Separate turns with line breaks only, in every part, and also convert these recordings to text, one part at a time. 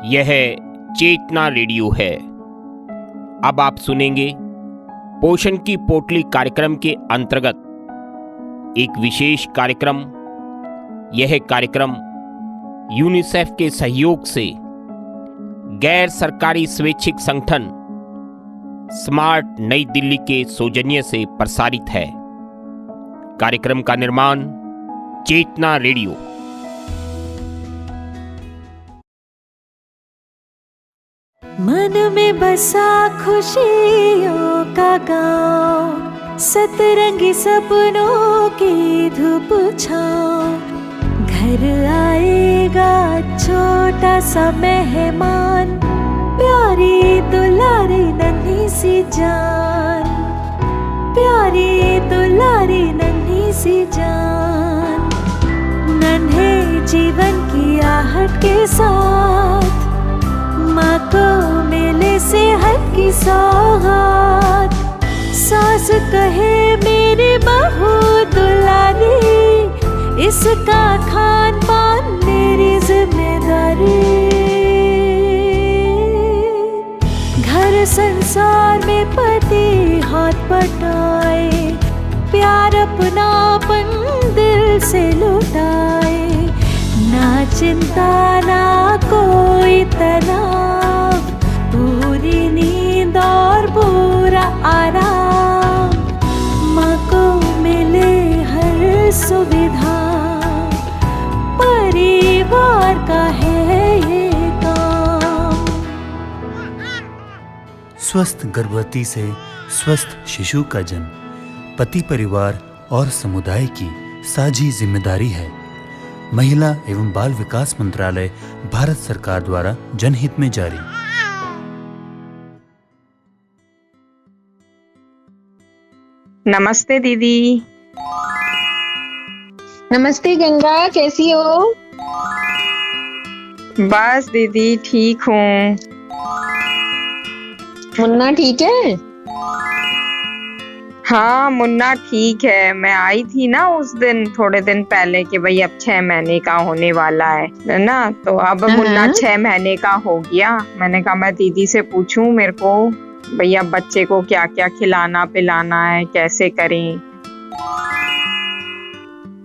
यह चेतना रेडियो है। अब आप सुनेंगे पोषण की पोटली कार्यक्रम के अंतर्गत एक विशेष कार्यक्रम। यह कार्यक्रम यूनिसेफ के सहयोग से गैर सरकारी स्वैच्छिक संगठन स्मार्ट नई दिल्ली के सौजन्य से प्रसारित है। कार्यक्रम का निर्माण चेतना रेडियो।
मन में बसा खुशियों का गाँव, सतरंगी सपनों की धूप छाँव। घर आएगा छोटा सा मेहमान, प्यारी दुलारी नन्ही सी जान, प्यारी दुलारी नन्ही सी जान। नन्हे जीवन की आहट के साथ माँ को मिले सेहत की सौगात। सास कहे मेरी बहू दुलारी, इसका खान पान मेरी जिम्मेदारी। घर संसार में पति हाथ बटाए, प्यार अपनापन दिल से लुटाए। ना चिंता ना कोई तनाव, पूरी नींद और पूरा आराम। माँ को मिले हर सुविधा, परिवार का है ये काम।
स्वस्थ गर्भवती से स्वस्थ शिशु का जन्म पति, परिवार और समुदाय की साझी जिम्मेदारी है। महिला एवं बाल विकास मंत्रालय, भारत सरकार द्वारा जनहित में जारी।
नमस्ते दीदी।
नमस्ते गंगा, कैसी हो?
बस दीदी ठीक हूँ।
मुन्ना ठीक है?
हाँ मुन्ना ठीक है। मैं आई थी ना उस दिन, थोड़े दिन पहले, कि भाई अब 6 महीने का होने वाला है ना। तो अब मुन्ना 6 महीने का हो गया। मैंने कहा मैं दीदी से पूछूं, मेरे को भैया बच्चे को क्या क्या खिलाना पिलाना है, कैसे करें।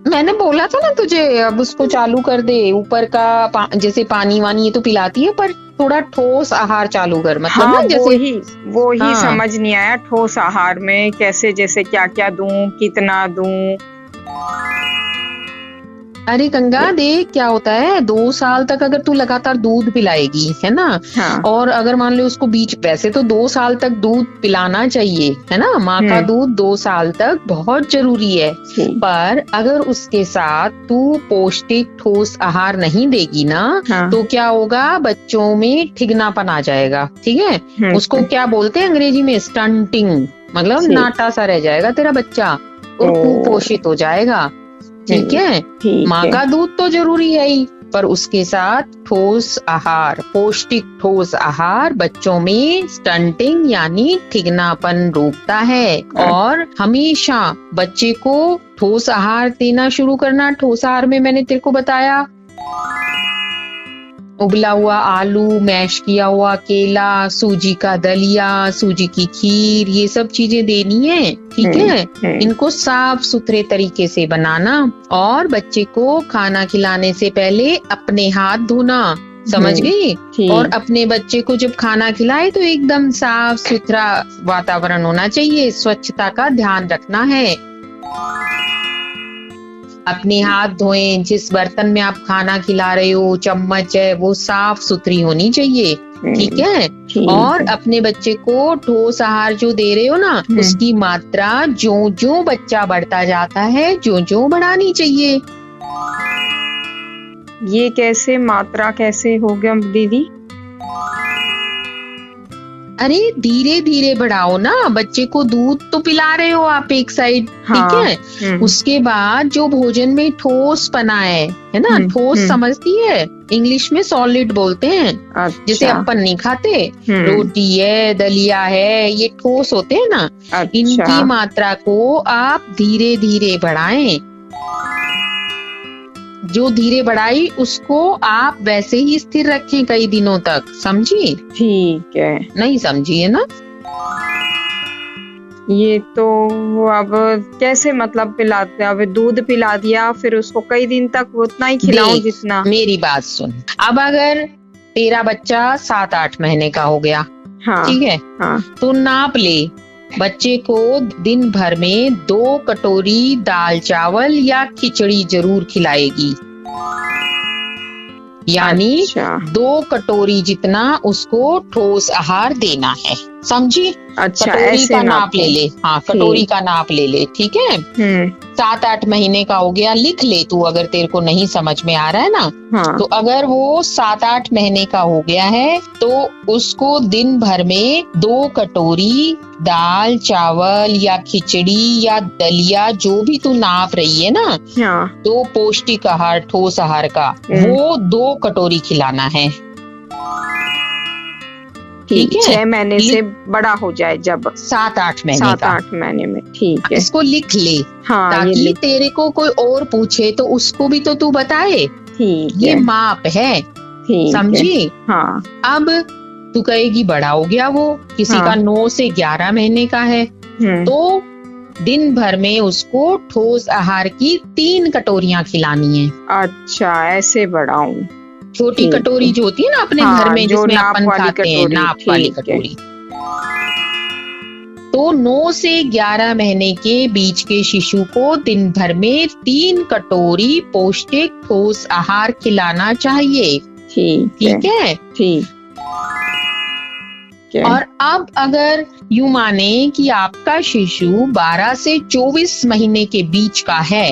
मैंने बोला था ना तुझे, अब उसको चालू कर दे। ऊपर का जैसे पानी वानी ये तो पिलाती है, पर थोड़ा ठोस आहार चालू कर। मतलब
हाँ,
ना जैसे
वो ही
हाँ।
समझ नहीं आया ठोस आहार में कैसे, जैसे क्या क्या दूं, कितना दूं।
अरे गंगा देख क्या होता है, 2 साल तक अगर तू लगातार दूध पिलाएगी, है ना।
हाँ।
और अगर मान लो उसको वैसे तो 2 साल तक दूध पिलाना चाहिए, है ना। माँ का दूध 2 साल तक बहुत जरूरी है। पर अगर उसके साथ तू पौष्टिक ठोस आहार नहीं देगी ना,
हाँ।
तो क्या होगा, बच्चों में ठिगनापन आ जाएगा। ठीक है, उसको क्या बोलते हैं अंग्रेजी में, स्टंटिंग। मतलब नाटा सा रह जाएगा तेरा बच्चा और कुपोषित हो जाएगा। ठीक है, माँ का दूध तो जरूरी है ही, पर उसके साथ ठोस आहार, पौष्टिक ठोस आहार बच्चों में स्टंटिंग यानी ठिगनापन रोकता है। और हमेशा बच्चे को ठोस आहार देना शुरू करना। ठोस आहार में मैंने तेरे को बताया, उबला हुआ आलू, मैश किया हुआ केला, सूजी का दलिया, सूजी की खीर, ये सब चीजें देनी है। ठीक है, इनको साफ सुथरे तरीके से बनाना। और बच्चे को खाना खिलाने से पहले अपने हाथ धोना। समझ गई? और अपने बच्चे को जब खाना खिलाए तो एकदम साफ सुथरा वातावरण होना चाहिए, स्वच्छता का ध्यान रखना है। अपने हाथ धोएं, जिस बर्तन में आप खाना खिला रहे हो, चम्मच है, वो साफ सुथरी होनी चाहिए। ठीक है। और अपने बच्चे को ठोस आहार जो दे रहे हो ना, उसकी मात्रा जो जो बच्चा बढ़ता जाता है, जो जो बढ़ानी चाहिए।
ये कैसे मात्रा कैसे हो गया दीदी?
अरे धीरे धीरे बढ़ाओ ना। बच्चे को दूध तो पिला रहे हो आप एक साइड, ठीक है। उसके बाद जो भोजन में ठोस पना है ना, ठोस समझती है, इंग्लिश में सॉलिड बोलते हैं।
अच्छा।
जैसे अपन नहीं खाते, रोटी है, दलिया है, ये ठोस होते हैं ना।
अच्छा।
इनकी मात्रा को आप धीरे धीरे बढ़ाएं। जो धीरे बढ़ाई उसको आप वैसे ही स्थिर रखें कई दिनों तक, समझी?
ठीक है।
नहीं समझी है ना?
ये तो अब कैसे मतलब पिलाते, अब दूध पिला दिया फिर उसको कई दिन तक उतना ही खिलाऊं
देख,
जितना।
मेरी बात सुन। अब अगर तेरा बच्चा 7-8 महीने का हो गया,
हाँ
ठीक है,
हाँ
तो नाप ले, बच्चे को दिन भर में 2 कटोरी दाल चावल या खिचड़ी जरूर खिलाएगी, यानी
अच्छा
2 कटोरी जितना उसको ठोस आहार देना है, समझी?
अच्छा
कटोरी
ऐसे
का नाप ले ले, हाँ कटोरी का नाप ले ले, ठीक है? 7-8 महीने का हो गया, लिख ले तू अगर तेरे को नहीं समझ में आ रहा है ना।
हाँ
तो अगर वो 7-8 महीने का हो गया है तो उसको दिन भर में 2 कटोरी दाल चावल या खिचड़ी या दलिया जो भी तू नाप रही है ना,
हाँ
तो पौष्टिक आहार ठोस आहार का वो 2 कटोरी खिलाना है, ठीक है?
6 महीने से बड़ा हो जाए जब
7-8 महीने का,
7-8 महीने में, ठीक है।
इसको लिख ले
हाँ ये
ताकि
लिख,
तेरे को कोई और पूछे तो उसको भी तो तू बताए,
ठीक
ये
है
माप है,
ठीक है।
समझी?
हाँ
अब तू कहेगी बड़ा हो गया वो, किसी
हाँ।
का 9 से 11 महीने का है, तो दिन भर में उसको ठोस आहार की 3 कटोरियां खिलानी है।
अच्छा ऐसे बढ़ाऊं,
छोटी
ठीक
कटोरी
है।
जो होती है ना अपने
हाँ,
घर में
जो
जिसमें
नाप
अपन
वाली
खाते हैं,
कटोरी,
नाप वाली
ठीक है।
कटोरी। तो 9 से 11 महीने के बीच के शिशु को दिन भर में 3 कटोरी पौष्टिक ठोस आहार खिलाना चाहिए, ठीक है?
ठीक है।
और अब अगर यूं माने कि आपका शिशु 12 से 24 महीने के बीच का है,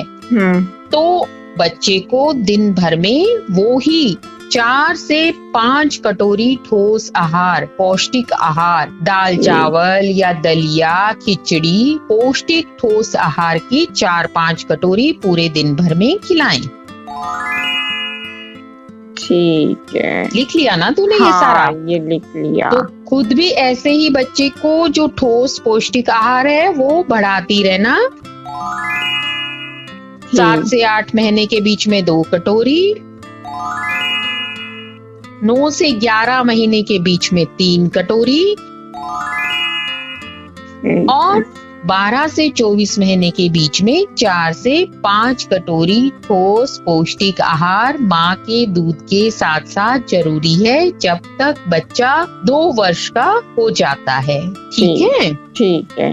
तो बच्चे को दिन भर में वो ही 4 से 5 कटोरी ठोस आहार, पौष्टिक आहार, दाल चावल या दलिया खिचड़ी पौष्टिक ठोस आहार की 4-5 कटोरी पूरे दिन भर में खिलाएं।
ठीक है,
लिख लिया ना तूने?
हाँ,
ये सारा
ये लिख लिया।
तो खुद भी ऐसे ही बच्चे को जो ठोस पौष्टिक आहार है वो बढ़ाती रहना। 7 से 8 महीने के बीच में 2 कटोरी, 9 से 11 महीने के बीच में 3 कटोरी और 12 से 24 महीने के बीच में 4 से 5 कटोरी ठोस पौष्टिक आहार माँ के दूध के साथ साथ जरूरी है जब तक बच्चा 2 वर्ष का हो जाता है, ठीक है?
ठीक है।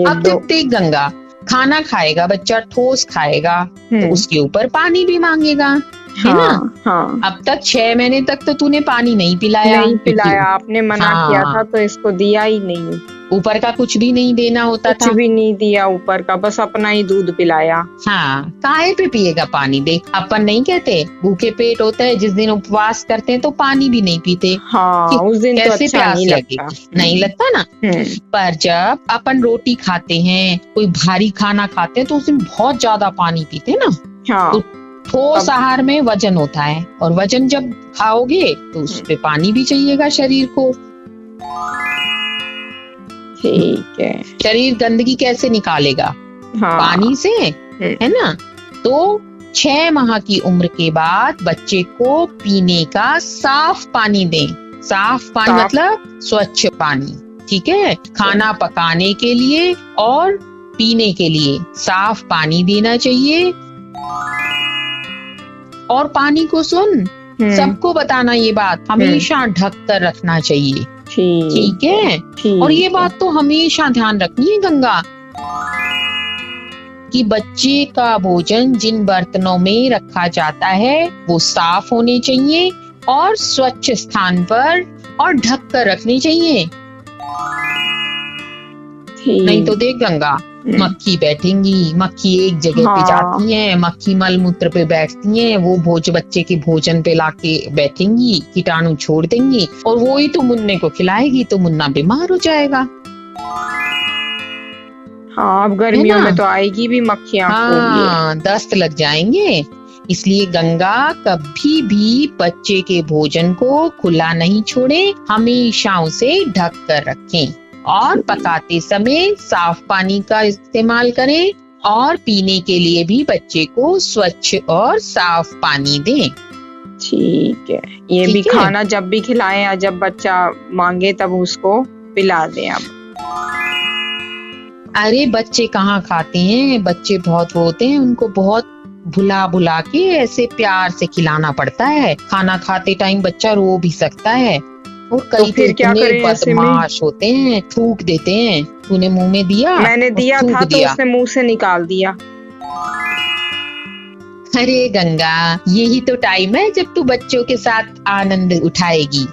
अब देख गंगा, खाना खाएगा बच्चा, ठोस खाएगा तो उसके ऊपर पानी भी मांगेगा, है ना?
हाँ।
अब तक 6 महीने तक तो तूने पानी नहीं पिलाया,
आपने मना किया था तो इसको दिया ही नहीं।
ऊपर का कुछ भी नहीं देना होता था,
कुछ भी नहीं दिया ऊपर का, बस अपना ही दूध पिलाया।
हाँ, काहे पे पिएगा पानी? देख, अपन नहीं कहते भूखे पेट होता है, जिस दिन उपवास करते हैं तो पानी भी नहीं पीते।
हाँ, उस दिन तो
कैसे
अच्छा
प्यास
नहीं
लगता, नहीं लगता ना? पर जब अपन रोटी खाते हैं, कोई भारी खाना खाते हैं तो उस दिन बहुत ज्यादा पानी पीते हैं ना।
हाँ,
तो ठोस आहार में वजन होता है और वजन जब खाओगे तो उस पे पानी भी चाहिएगा शरीर को।
ठीक है।
शरीर गंदगी कैसे निकालेगा?
हाँ,
पानी से, है ना? तो 6 माह की उम्र के बाद बच्चे को पीने का साफ पानी दें। साफ पानी मतलब स्वच्छ पानी, ठीक है? खाना पकाने के लिए और पीने के लिए साफ पानी देना चाहिए। और पानी को सुन, सबको बताना ये बात, हमेशा ढक कर रखना चाहिए, ठीक है? और ये बात तो हमेशा ध्यान रखनी है गंगा कि बच्चे का भोजन जिन बर्तनों में रखा जाता है वो साफ होने चाहिए और स्वच्छ स्थान पर और ढक कर रखने चाहिए। नहीं तो देख गंगा, मक्खी बैठेंगी, मक्खी एक जगह पे जाती है, मक्खी मल मूत्र पे बैठती है, वो बच्चे के भोजन पे लाके बैठेंगी, कीटाणु छोड़ देंगी और वो ही तो मुन्ने को खिलाएगी तो मुन्ना बीमार हो जाएगा।
हाँ, अब गर्मियों में तो आएगी भी मक्खियाँ।
हाँ, दस्त लग जाएंगे। इसलिए गंगा कभी भी बच्चे के भोजन को खुला नहीं छोड़े, हमेशा उसे ढक कर रखें और पकाते समय साफ पानी का इस्तेमाल करें और पीने के लिए भी बच्चे को स्वच्छ और साफ पानी दें।
ठीक है, ये भी
ठीक है?
खाना जब भी खिलाएं या जब बच्चा मांगे तब उसको पिला दें। अब
अरे बच्चे कहाँ खाते हैं, बच्चे बहुत वो होते हैं, उनको बहुत भुला भुला के ऐसे प्यार से खिलाना पड़ता है। खाना खाते टाइम बच्चा रो भी सकता है, और
तो
कई
फिर क्या
इतने
करें ऐसे में?
बदमाश होते हैं, थूक देते हैं। तूने मुंह में दिया,
मैंने
और
दिया
थूक
था तो
दिया।
उसने मुंह से निकाल दिया।
अरे गंगा, यही तो टाइम है जब तू बच्चों के साथ आनंद उठाएगी।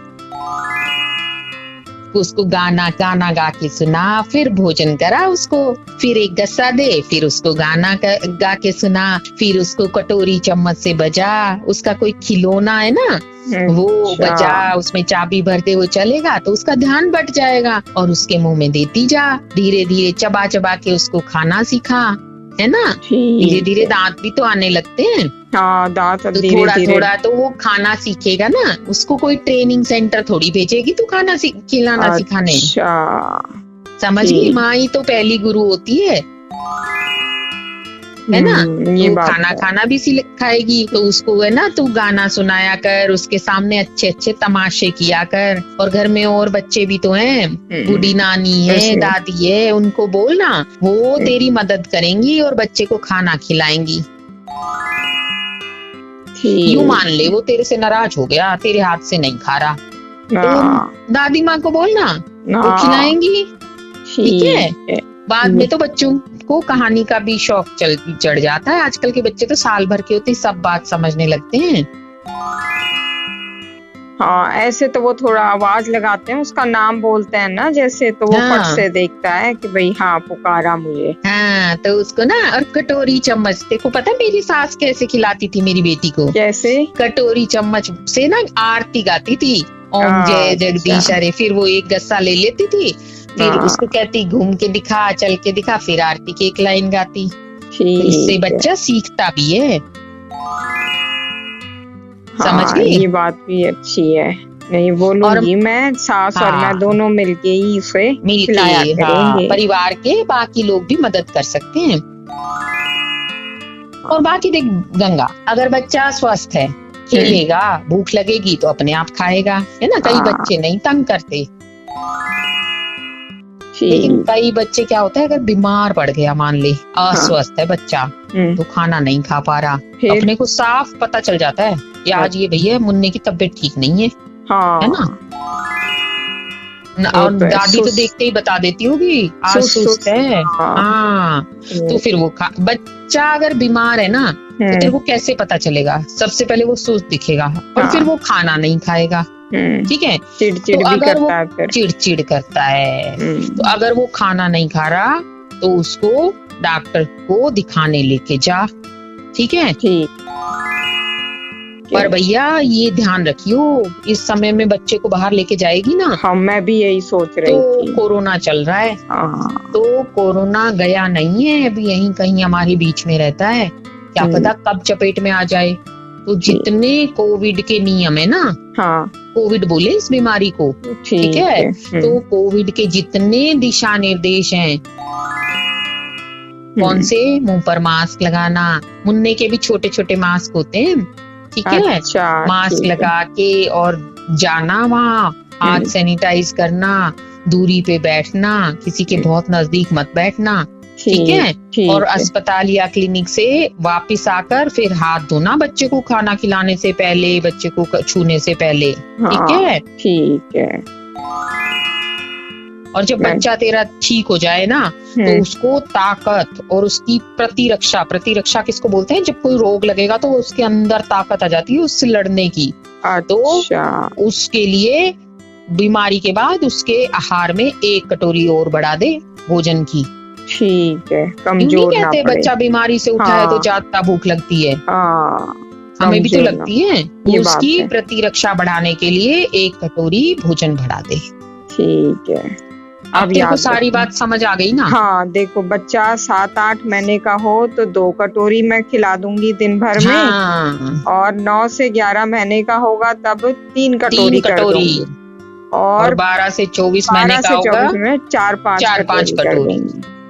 उसको गाना गाना गा के सुना, फिर भोजन करा उसको, फिर एक गस्सा दे, फिर उसको गाना गा के सुना, फिर उसको कटोरी चम्मच से बजा। उसका कोई खिलौना है ना, वो
अच्छा।
बजा, उसमें चाबी भर दे, वो चलेगा तो उसका ध्यान बट जाएगा, और उसके मुंह में देती जा। धीरे धीरे चबा चबा के उसको खाना सिखा, है ना। धीरे धीरे दांत भी तो आने लगते हैं,
हाँ दांत
तो
धीरे
थोड़ा
धीरे।
थोड़ा तो वो खाना सीखेगा ना। उसको कोई ट्रेनिंग सेंटर थोड़ी भेजेगी तू खाना खिलाना सिखाने।
अच्छा,
समझ गई, माँ ही तो पहली गुरु होती है ना।
ये
तो
बात
खाना
है।
खाना भी सिखाएगी, तो उसको है ना तू गाना सुनाया कर, उसके सामने अच्छे अच्छे तमाशे किया कर। और घर में और बच्चे भी तो हैं, बूढ़ी नानी है,
इसमें।
दादी है, उनको बोलना, वो तेरी मदद करेंगी और बच्चे को खाना खिलाएंगी। यूं मान ले वो तेरे से नाराज हो गया, तेरे हाथ से नहीं खा रहा, तो दादी माँ को बोलना, वो खिलाएंगी। ठीक है। बाद में तो बच्चों को कहानी का भी शौक चढ़ जाता है। आजकल के बच्चे तो साल भर के होते हैं, सब बात समझने लगते हैं।
हाँ, ऐसे तो वो थोड़ा आवाज लगाते हैं, उसका नाम बोलते हैं ना जैसे, तो वो
हाँ।
फट से देखता है कि भाई हाँ पुकारा मुझे।
हाँ, तो उसको ना, और कटोरी चम्मच, देखो पता है मेरी सास कैसे खिलाती थी मेरी बेटी को?
कैसे?
कटोरी चम्मच से ना आरती गाती थी, ओम जय जगदीश हरे। फिर वो एक गस्सा ले लेती थी, फिर उसको कहती घूम के दिखा, चल के दिखा, फिर आरती की एक लाइन गाती। तो इससे बच्चा सीखता भी है। समझ गई?
ये बात भी अच्छी है। नहीं बोलूंगी मैं, सास और मैं दोनों मिलके ही उसे खिलाया करेंगे।
परिवार के बाकी लोग भी मदद कर सकते हैं। और बाकी देख गंगा, अगर बच्चा स्वस्थ है, खेलेगा, भूख लगेगी तो अपने आप खाएगा, है ना। कई बच्चे नहीं तंग करते, लेकिन कई बच्चे क्या होता है, अगर बीमार पड़ गया, मान ले अस्वस्थ है बच्चा, तो खाना नहीं खा पा रहा, अपने को साफ पता चल जाता है कि आज ये भैया मुन्ने की तबीयत ठीक नहीं है, है ना। और दादी तो देखते ही बता देती होगी आज सुस्त है। हाँ, तो फिर वो बच्चा अगर बीमार है ना, तो तेरे को कैसे पता चलेगा? सबसे पहले वो सुस्त दिखेगा, और फिर वो खाना नहीं खाएगा। ठीक है,
चिड़चिड़
तो
भी
अगर वो
करता है, फिर
चिड़चिड़ करता है, तो अगर वो खाना नहीं खा रहा तो उसको डॉक्टर को दिखाने लेके जा। ठीक है। पर भैया ये ध्यान रखियो, इस समय में बच्चे को बाहर लेके जाएगी ना।
हाँ, मैं भी यही सोच रही थी।
कोरोना चल रहा है, तो कोरोना गया नहीं है, अभी यहीं कहीं हमारे बीच में रहता है, क्या पता कब चपेट में आ जाए। तो जितने कोविड के नियम है ना, कोविड बोले इस बीमारी को, ठीक है, तो कोविड के जितने दिशा निर्देश हैं, कौन से, मुंह पर मास्क लगाना, मुन्ने के भी छोटे छोटे मास्क होते हैं, ठीक है, मास्क लगा के और जाना वहाँ, हाथ सैनिटाइज करना, दूरी पे बैठना, किसी के बहुत नजदीक मत बैठना। ठीक है। और अस्पताल या क्लिनिक से वापस आकर फिर हाथ धोना, बच्चे को खाना खिलाने से पहले, बच्चे को छूने से पहले। ठीक है।
ठीक है।
और जब बच्चा तेरा ठीक हो जाए ना, तो उसको ताकत और उसकी प्रतिरक्षा किसको बोलते हैं? जब कोई रोग लगेगा तो उसके अंदर ताकत आ जाती है उससे लड़ने की। तो उसके लिए बीमारी के बाद उसके आहार में 1 कटोरी और बढ़ा दे भोजन की।
ठीक है, कमजोर ना पड़े।
बच्चा बीमारी से उठा है तो ज्यादा भूख लगती है, हमें भी तो लगती है। उसकी प्रतिरक्षा बढ़ाने के लिए 1 कटोरी भोजन बढ़ा दे।
ठीक है।
अब देखो सारी बात समझ आ गई ना।
हाँ, देखो बच्चा 7-8 महीने का हो तो 2 कटोरी मैं खिला दूंगी दिन भर में, और 9 से 11 महीने का होगा तब 3 कटोरी कर दूंगी, और
12 से 24 महीने का होगा
4-5 कटोरी।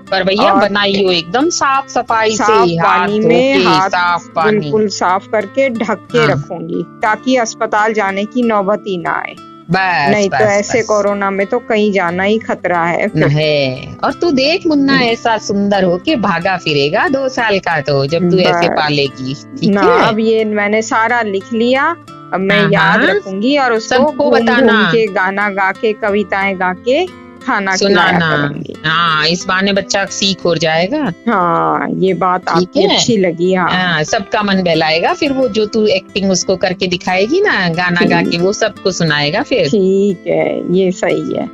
पर भैया
और
बनाइयो एकदम साफ सफाई
साफ
से, हाथ
पानी
धो
में
के,
हाथ
साफ पानी।
बिल्कुल साफ करके ढक के
हाँ।
रखूंगी, ताकि अस्पताल जाने की नौबत ही ना आए।
बस
नहीं तो
बस
ऐसे
बस
कोरोना में तो कहीं जाना ही खतरा है फिर।
है। और तू देख मुन्ना, ऐसा सुंदर होके भागा फिरेगा 2 साल का, तो जब तू ऐसे
बस
पालेगी, ठीक
ना,
है।
अब ये मैंने सारा लिख लिया, अब मैं याद
हाँ,
रखूंगी और उसको
सबको
घूम
बताना,
घूम के गाना गा के कविताएं गा के खाना खिलाया
सुनाना।
करूंगी।
हाँ, इस बहाने बच्चा सीख हो जाएगा।
हाँ, ये बात
ठीक
आपकी
है।
अच्छी लगी। हाँ
हाँ, सबका मन बहलाएगा, फिर वो जो तू एक्टिंग उसको करके दिखाएगी ना, गाना गा के, वो सबको सुनाएगा फिर।
ठीक है, ये सही है।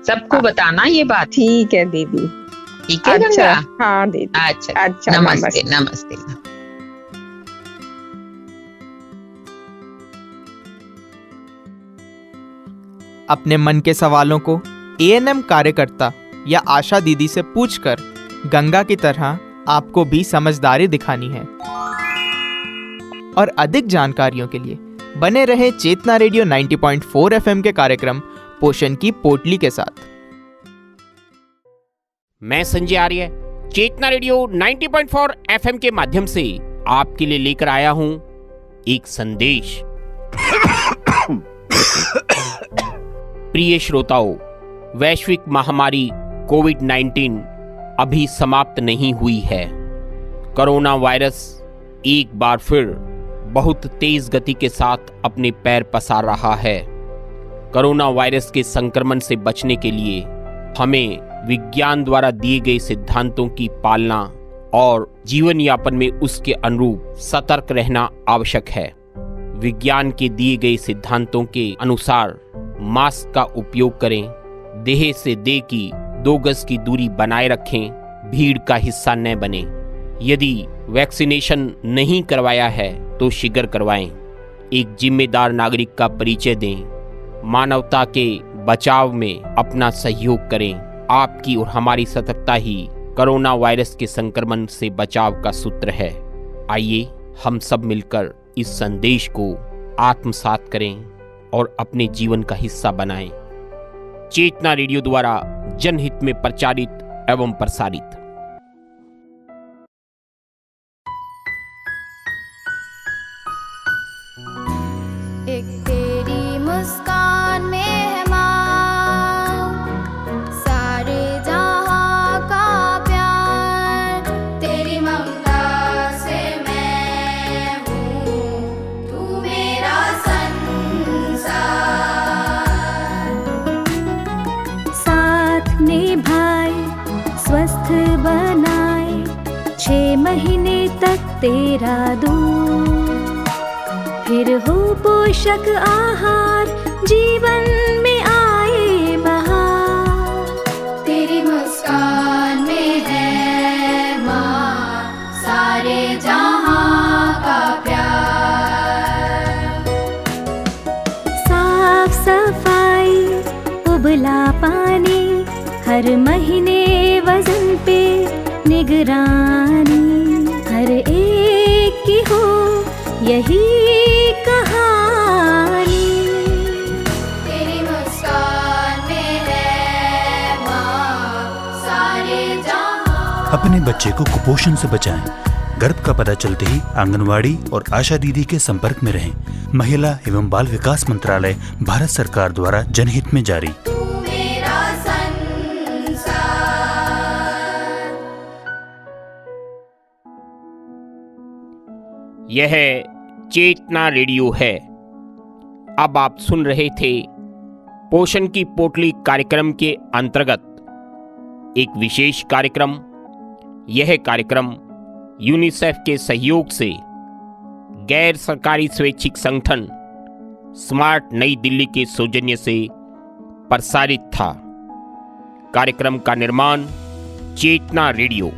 सबको बताना ये बात,
ठीक है दीदी।
ठीक है
अच्छा,
गंगा।
हाँ दीदी।
अच्छा,
अच्छा,
नमस्ते नमस्ते।
अपने मन के सवालों को एएनएम कार्यकर्ता या आशा दीदी से पूछकर गंगा की तरह आपको भी समझदारी दिखानी है। और अधिक जानकारियों के लिए बने रहे चेतना रेडियो 90.4 एफएम के कार्यक्रम पोषण की पोटली के साथ।
मैं संजय आर्य चेतना रेडियो 90.4 एफएम के माध्यम से आपके लिए लेकर आया हूं एक संदेश। प्रिय श्रोताओं, वैश्विक महामारी कोविड-19 अभी समाप्त नहीं हुई है। कोरोना वायरस एक बार फिर बहुत तेज गति के साथ अपने पैर पसार रहा है। कोरोना वायरस के संक्रमण से बचने के लिए हमें विज्ञान द्वारा दिए गए सिद्धांतों की पालना और जीवन यापन में उसके अनुरूप सतर्क रहना आवश्यक है। विज्ञान के दिए गए सिद्धांतों के अनुसार मास्क का उपयोग करें, देह से देह की 2 गज की दूरी बनाए रखें, भीड़ का हिस्सा न बने। यदि वैक्सीनेशन नहीं करवाया है तो शीघ्र करवाएं। एक जिम्मेदार नागरिक का परिचय दें। मानवता के बचाव में अपना सहयोग करें। आपकी और हमारी सतर्कता ही कोरोना वायरस के संक्रमण से बचाव का सूत्र है। आइए हम सब मिलकर इस संदेश को आत्मसात करें और अपने जीवन का हिस्सा बनाएं। चेतना रेडियो द्वारा जनहित में प्रचारित एवं प्रसारित।
एक तेरी मुस्कान में है माँ सारे जहाँ का प्यार, तेरी ममता से मैं हूँ, तू मेरा संसार।
साथ निभाए स्वस्थ बनाए 6 महीने तक तेरा दूध, फिर हो पोषक आहार जीवन में आए बहार।
तेरी मुस्कान में है माँ सारे जहाँ का प्यार।
साफ सफाई उबला पानी हर महीने वजन पे निगरानी, हर एक की हो यही कहानी।
तेरी मुस्कान में है माँ सारे जहाँ।
अपने बच्चे को कुपोषण से बचाएं। गर्भ का पता चलते ही आंगनवाड़ी और आशा दीदी के संपर्क में रहें। महिला एवं बाल विकास मंत्रालय, भारत सरकार द्वारा जनहित में जारी।
तू मेरा संसार।
यह चेतना रेडियो है। अब आप सुन रहे थे पोषण की पोटली कार्यक्रम के अंतर्गत एक विशेष कार्यक्रम। यह कार्यक्रम यूनिसेफ के सहयोग से गैर सरकारी स्वैच्छिक संगठन स्मार्ट नई दिल्ली के सौजन्य से प्रसारित था। कार्यक्रम का निर्माण चेतना रेडियो